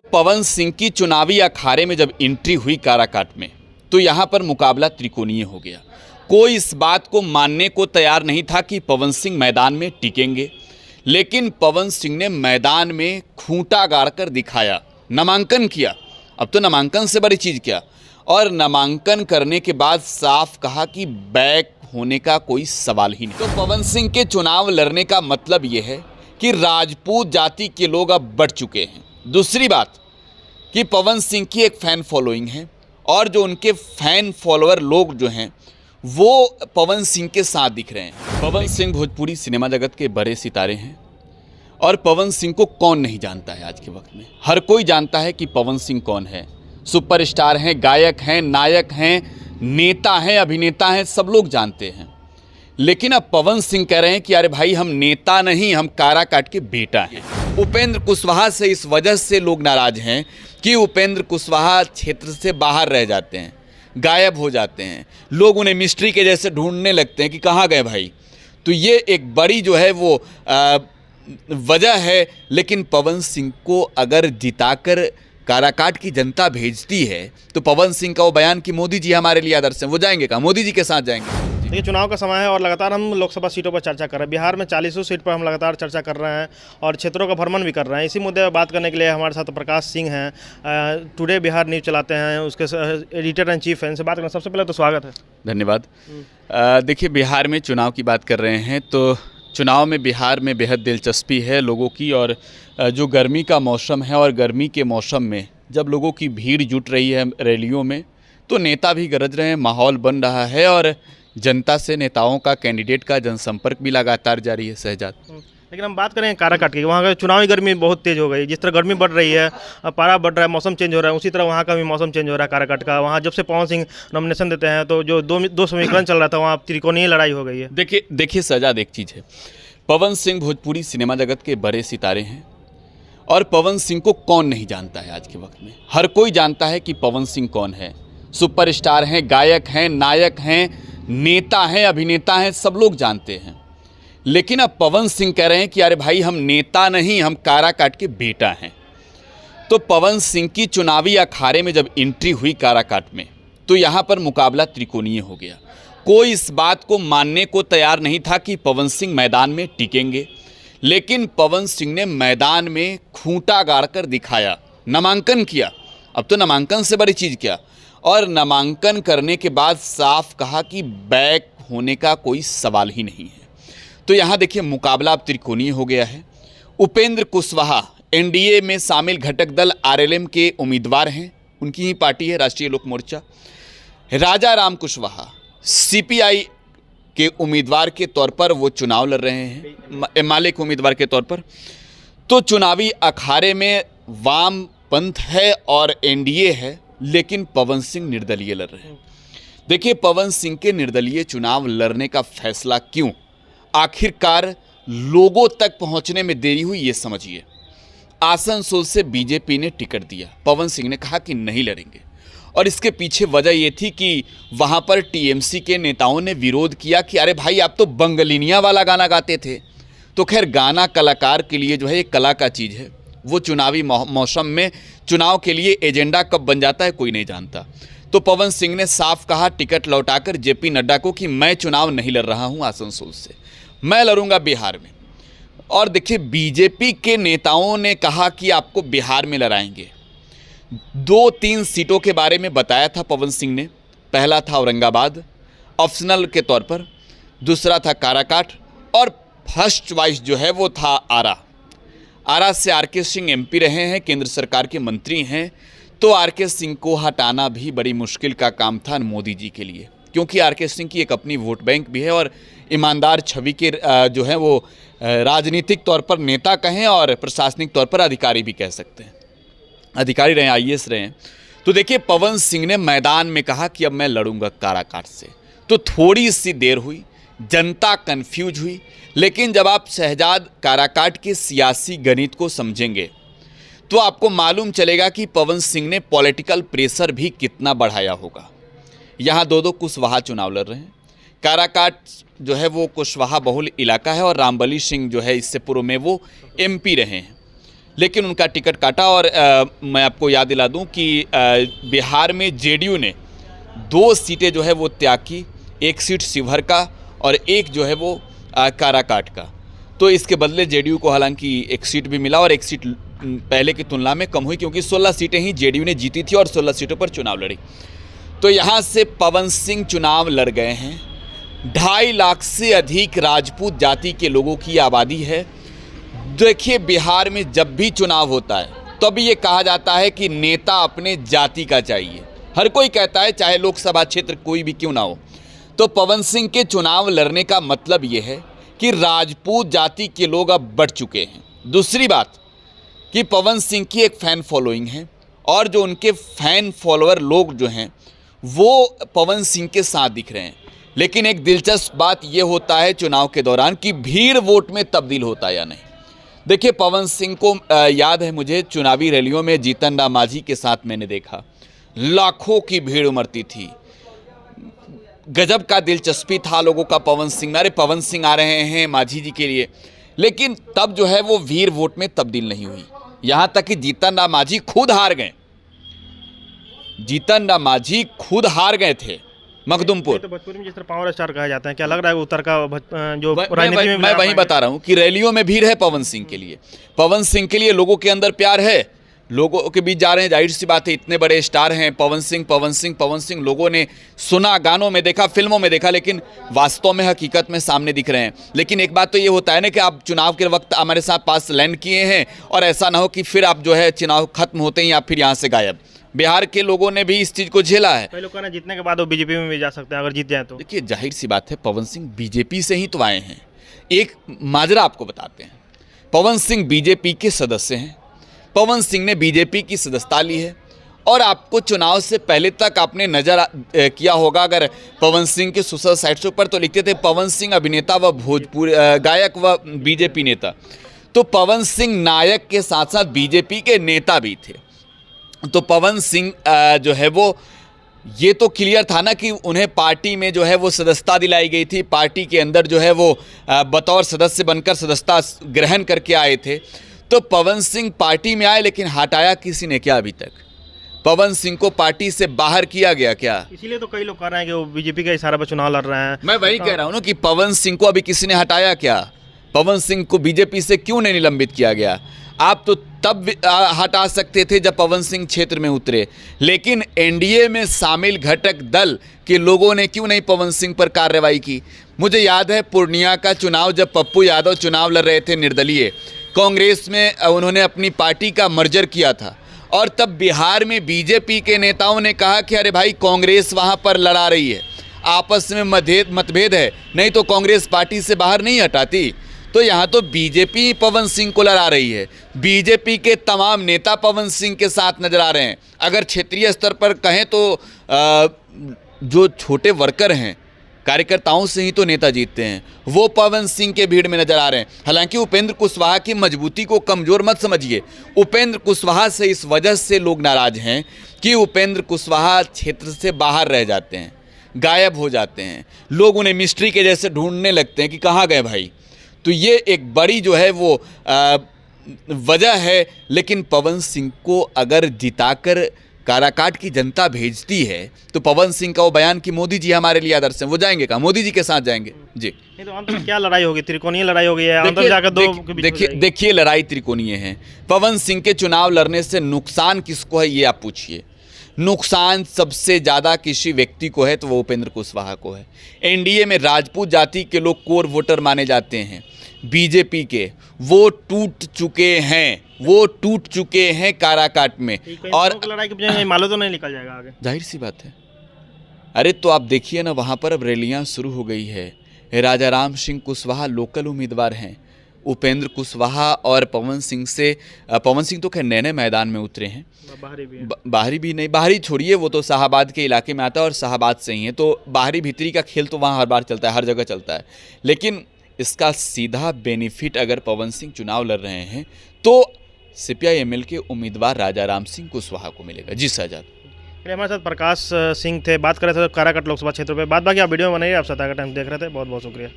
पवन सिंह की चुनावी अखाड़े में जब एंट्री हुई काराकाट में, तो यहाँ पर मुकाबला त्रिकोणीय हो गया। कोई इस बात को मानने को तैयार नहीं था कि पवन सिंह मैदान में टिकेंगे, लेकिन पवन सिंह ने मैदान में खूंटा गाड़कर दिखाया, नामांकन किया। अब तो नामांकन से बड़ी चीज़ क्या, और नामांकन करने के बाद साफ कहा कि बैक होने का कोई सवाल ही नहीं। तो पवन सिंह के चुनाव लड़ने का मतलब ये है कि राजपूत जाति के लोग अब बढ़ चुके हैं। दूसरी बात कि पवन सिंह की एक फ़ैन फॉलोइंग है, और जो उनके फ़ैन फॉलोअर लोग जो हैं वो पवन सिंह के साथ दिख रहे हैं। पवन सिंह भोजपुरी सिनेमा जगत के बड़े सितारे हैं, और पवन सिंह को कौन नहीं जानता है। आज के वक्त में हर कोई जानता है कि पवन सिंह कौन है। सुपरस्टार हैं, गायक हैं, नायक हैं, नेता हैं, अभिनेता हैं, सब लोग जानते हैं। लेकिन अब पवन सिंह कह रहे हैं कि अरे भाई, हम नेता नहीं, हम काराकाट के बेटा हैं। उपेंद्र कुशवाहा से इस वजह से लोग नाराज़ हैं कि उपेंद्र कुशवाहा क्षेत्र से बाहर रह जाते हैं, गायब हो जाते हैं, लोग उन्हें मिस्ट्री के जैसे ढूंढने लगते हैं कि कहाँ गए भाई। तो ये एक बड़ी जो है वो वजह है। लेकिन पवन सिंह को अगर जिताकर काराकाट की जनता भेजती है, तो पवन सिंह का वो बयान कि मोदी जी हमारे लिए आदर्श हैं, वो जाएंगे कहाँ? मोदी जी के साथ जाएंगे। देखिए, चुनाव का समय है और लगातार हम लोकसभा सीटों पर चर्चा कर रहे हैं। बिहार में 40 सीट पर हम लगातार चर्चा कर रहे हैं और क्षेत्रों का भ्रमण भी कर रहे हैं। इसी मुद्दे पर बात करने के लिए हमारे साथ प्रकाश सिंह हैं, टुडे बिहार न्यूज़ चलाते हैं, उसके एडिटर इन चीफ हैं। इनसे बात करना, सबसे पहले तो स्वागत है। धन्यवाद। देखिए, बिहार में चुनाव की बात कर रहे हैं, तो चुनाव में बिहार में बेहद दिलचस्पी है लोगों की। और जो गर्मी का मौसम है, और गर्मी के मौसम में जब लोगों की भीड़ जुट रही है रैलियों में, तो नेता भी गरज रहे हैं, माहौल बन रहा है, और जनता से नेताओं का, कैंडिडेट का जनसंपर्क भी लगातार जारी है। शहजाद, लेकिन हम बात करें काराकाट की, वहाँ का चुनावी गर्मी बहुत तेज़ हो गई। जिस तरह गर्मी बढ़ रही है, पारा बढ़ रहा है, मौसम चेंज हो रहा है, उसी तरह वहाँ का भी मौसम चेंज हो रहा है काराकाट का। वहाँ जब से पवन सिंह नॉमिनेशन देते हैं, तो जो दो समीकरण चल रहा था, वहाँ त्रिकोणीय लड़ाई हो गई है। देखिए शहजाद, एक चीज़ है, पवन सिंह भोजपुरी सिनेमा जगत के बड़े सितारे हैं, और पवन सिंह को कौन नहीं जानता है। आज के वक्त में हर कोई जानता है कि पवन सिंह कौन है। सुपरस्टार हैं, गायक हैं, नायक हैं, नेता हैं, अभिनेता हैं, सब लोग जानते हैं। लेकिन अब पवन सिंह कह रहे हैं कि अरे भाई, हम नेता नहीं, हम काराकाट के बेटा हैं। तो पवन सिंह की चुनावी अखाड़े में जब एंट्री हुई काराकाट में, तो यहाँ पर मुकाबला त्रिकोणीय हो गया। कोई इस बात को मानने को तैयार नहीं था कि पवन सिंह मैदान में टिकेंगे, लेकिन पवन सिंह ने मैदान में खूंटा गाड़कर दिखाया, नामांकन किया। अब तो नामांकन से बड़ी चीज़ क्या, और नामांकन करने के बाद साफ कहा कि बैक होने का कोई सवाल ही नहीं है। तो यहाँ देखिए, मुकाबला अब त्रिकोणीय हो गया है। उपेंद्र कुशवाहा एनडीए में शामिल घटक दल आरएलएम के उम्मीदवार हैं, उनकी ही पार्टी है राष्ट्रीय लोक मोर्चा। राजा राम कुशवाहा सीपीआई के उम्मीदवार के तौर पर वो चुनाव लड़ रहे हैं, माले के उम्मीदवार के तौर पर। तो चुनावी अखाड़े में वाम पंथ है और एनडीए है, लेकिन पवन सिंह निर्दलीय लड़ रहे हैं। देखिए, पवन सिंह के निर्दलीय चुनाव लड़ने का फैसला क्यों, आखिरकार लोगों तक पहुंचने में देरी हुई, ये समझिए। आसनसोल से बीजेपी ने टिकट दिया, पवन सिंह ने कहा कि नहीं लड़ेंगे, और इसके पीछे वजह ये थी कि वहाँ पर टीएमसी के नेताओं ने विरोध किया कि अरे भाई, आप तो बंगलिनिया वाला गाना गाते थे। तो खैर, गाना कलाकार के लिए जो है एक कला का चीज़ है, वो चुनावी मौसम में चुनाव के लिए एजेंडा कब बन जाता है कोई नहीं जानता। तो पवन सिंह ने साफ कहा, टिकट लौटाकर जेपी नड्डा को, कि मैं चुनाव नहीं लड़ रहा हूँ आसनसोल से, मैं लड़ूंगा बिहार में। और देखिए, बीजेपी के नेताओं ने कहा कि आपको बिहार में लड़ाएंगे। 2-3 सीटों के बारे में बताया था पवन सिंह ने। पहला था औरंगाबाद ऑप्शनल के तौर पर, दूसरा था काराकाट, और फर्स्ट चॉइस जो है वो था आरा। आरा से आरके सिंह एमपी रहे हैं, केंद्र सरकार के मंत्री हैं। तो आरके सिंह को हटाना भी बड़ी मुश्किल का काम था मोदी जी के लिए, क्योंकि आरके सिंह की एक अपनी वोट बैंक भी है, और ईमानदार छवि के जो है वो राजनीतिक तौर पर नेता कहें और प्रशासनिक तौर पर अधिकारी भी कह सकते हैं, अधिकारी रहे, आईएएस रहे। तो देखिए, पवन सिंह ने मैदान में कहा कि अब मैं लड़ूंगा काराकाट से। तो थोड़ी सी देर हुई, जनता कंफ्यूज हुई, लेकिन जब आप शहजाद काराकाट के सियासी गणित को समझेंगे, तो आपको मालूम चलेगा कि पवन सिंह ने पॉलिटिकल प्रेशर भी कितना बढ़ाया होगा। यहाँ 2-2 कुशवाहा चुनाव लड़ रहे हैं। काराकाट जो है वो कुशवाहा बहुल इलाका है, और रामबली सिंह जो है इससे पूर्व में वो एमपी रहे हैं। लेकिन उनका टिकट काटा। और मैं आपको याद दिला दूं कि बिहार में जेडीयू ने 2 सीटें जो है वो त्याग की, 1 सीट शिवहर का और 1 जो है वो काराकाट का। तो इसके बदले जेडीयू को हालांकि 1 सीट भी मिला और 1 सीट पहले की तुलना में कम हुई, क्योंकि 16 सीटें ही जेडीयू ने जीती थी और 16 सीटों पर चुनाव लड़ी। तो यहाँ से पवन सिंह चुनाव लड़ गए हैं। 2.5 लाख से अधिक राजपूत जाति के लोगों की आबादी है। देखिए, बिहार में जब भी चुनाव होता है तब ये कहा जाता है कि नेता अपने जाति का चाहिए। हर कोई कहता है, चाहे लोकसभा क्षेत्र कोई भी क्यों ना हो। तो पवन सिंह के चुनाव लड़ने का मतलब ये है कि राजपूत जाति के लोग अब बढ़ चुके हैं। दूसरी बात कि पवन सिंह की एक फ़ैन फॉलोइंग है और जो उनके फ़ैन फॉलोअर लोग जो हैं वो पवन सिंह के साथ दिख रहे हैं। लेकिन एक दिलचस्प बात ये होता है चुनाव के दौरान कि भीड़ वोट में तब्दील होता है या नहीं। देखिए, पवन सिंह को याद है मुझे, चुनावी रैलियों में जीतन राम मांझी के साथ मैंने देखा, लाखों की भीड़ उमड़ती थी। गजब का दिलचस्पी था लोगों का पवन सिंह में, अरे पवन सिंह आ रहे हैं मांझी जी के लिए। लेकिन तब जो है वो भीड़ वोट में तब्दील नहीं हुई। यहाँ तक कि जीतन राम मांझी खुद हार गए। जीतन राम मांझी खुद हार गए थे मखदुमपुर। तो भोजपुरी में जिस तरह पावर स्टार कहा जाता है, क्या लग रहा है उत्तर का जो राजनीति में मैं वही बता रहा हूँ कि रैलियों में भीड़ है पवन सिंह के लिए। पवन सिंह के लिए लोगों के अंदर प्यार है, लोगों के बीच जा रहे हैं। जाहिर सी बात है, इतने बड़े स्टार हैं पवन सिंह। पवन सिंह पवन सिंह लोगों ने सुना, गानों में देखा, फिल्मों में देखा, लेकिन वास्तव में हकीकत में सामने दिख रहे हैं। लेकिन एक बात तो ये होता है ना कि आप चुनाव के वक्त हमारे साथ पास लैंड किए हैं और ऐसा ना हो कि फिर आप जो है चुनाव खत्म होते ही आप फिर यहाँ से गायब। बिहार के लोगों ने भी इस चीज़ को झेला है। कई लोग कहना जीतने के बाद वो बीजेपी में भी जा सकते हैं अगर जीत जाए तो। देखिए, जाहिर सी बात है, पवन सिंह बीजेपी से ही तो आए हैं। एक माजरा आपको बताते हैं, पवन सिंह बीजेपी के सदस्य हैं। पवन सिंह ने बीजेपी की सदस्यता ली है और आपको चुनाव से पहले तक आपने नजर किया होगा, अगर पवन सिंह के सोशल साइट्सों पर तो लिखते थे पवन सिंह अभिनेता व भोजपुरी गायक व बीजेपी नेता। तो पवन सिंह नायक के साथ साथ बीजेपी के नेता भी थे। तो पवन सिंह जो है वो ये तो क्लियर था ना कि उन्हें पार्टी में जो है वो सदस्यता दिलाई गई थी। पार्टी के अंदर जो है वो बतौर सदस्य बनकर सदस्यता ग्रहण करके आए थे। तो पवन सिंह पार्टी में आए, लेकिन हटाया किसी ने क्या अभी तक? पवन सिंह को पार्टी से बाहर किया गया क्या? इसीलिए तो कई लोग कह रहे हैं कि वो बीजेपी का इशारा पर चुनाव लड़ रहे हैं। मैं वही कह रहा हूँ ना कि पवन सिंह को अभी किसी ने हटाया क्या? पवन सिंह को बीजेपी से क्यों नहीं निलंबित किया गया? आप तो तब हटा सकते थे जब पवन सिंह क्षेत्र में उतरे, लेकिन एनडीए में शामिल घटक दल के लोगों ने क्यों नहीं पवन सिंह पर कार्रवाई की? मुझे याद है पूर्णिया का चुनाव, जब पप्पू यादव चुनाव लड़ रहे थे निर्दलीय, कांग्रेस में उन्होंने अपनी पार्टी का मर्जर किया था और तब बिहार में बीजेपी के नेताओं ने कहा कि अरे भाई, कांग्रेस वहाँ पर लड़ा रही है, आपस में मतभेद है, नहीं तो कांग्रेस पार्टी से बाहर नहीं हटाती। तो यहाँ तो बीजेपी पवन सिंह को लड़ा रही है। बीजेपी के तमाम नेता पवन सिंह के साथ नजर आ रहे हैं। अगर क्षेत्रीय स्तर पर कहें तो जो छोटे वर्कर हैं, कार्यकर्ताओं से ही तो नेता जीतते हैं, वो पवन सिंह के भीड़ में नजर आ रहे हैं। हालांकि उपेंद्र कुशवाहा की मजबूती को कमज़ोर मत समझिए। उपेंद्र कुशवाहा से इस वजह से लोग नाराज़ हैं कि उपेंद्र कुशवाहा क्षेत्र से बाहर रह जाते हैं, गायब हो जाते हैं। लोग उन्हें मिस्ट्री के जैसे ढूंढने लगते हैं कि कहाँ गए भाई। तो ये एक बड़ी जो है वो वजह है। लेकिन पवन सिंह को अगर जिताकर काराकाट की जनता भेजती है तो पवन सिंह का वो बयान कि मोदी जी हमारे लिए आदर्श हैं, वो जाएंगे कहाँ? मोदी जी के साथ जाएंगे जी। नहीं तो अंत में क्या लड़ाई होगी? त्रिकोणीय लड़ाई होगी या अंदर जाकर दो के बीच में जाएगी? देखिए, लड़ाई त्रिकोणीय है। पवन सिंह के चुनाव लड़ने से नुकसान किसको है ये आप पूछिए। नुकसान सबसे ज़्यादा किसी व्यक्ति को है तो वो उपेंद्र कुशवाहा को है। एनडीए में राजपूत जाति के लोग कोर वोटर माने जाते हैं बीजेपी के, वो टूट चुके हैं काराकाट में। और लड़ाई के मालूम तो नहीं निकल जाएगा आगे, जाहिर सी बात है। अरे तो आप देखिए ना, वहाँ पर अब रैलियाँ शुरू हो गई है। राजा राम सिंह कुशवाहा लोकल उम्मीदवार हैं। उपेंद्र कुशवाहा और पवन सिंह तो खैर नए मैदान में उतरे हैं। बाहरी भी नहीं, बाहरी छोड़िए, वो तो शाहाबाद के इलाके में आता है और शाहाबाद से ही है। तो बाहरी भीतरी का खेल तो वहाँ हर बार चलता है, हर जगह चलता है। लेकिन इसका सीधा बेनिफिट अगर पवन सिंह चुनाव लड़ रहे हैं तो CPI-ML के उम्मीदवार राजा राम सिंह कुशवाहा को मिलेगा। जी साजाद। हमारे साथ प्रकाश सिंह थे, बात कर रहे थे काराकाट लोकसभा क्षेत्र पे। बात बाकी आप वीडियो में बनाइए। आप सत्ता का टाइम देख रहे थे, बहुत बहुत शुक्रिया।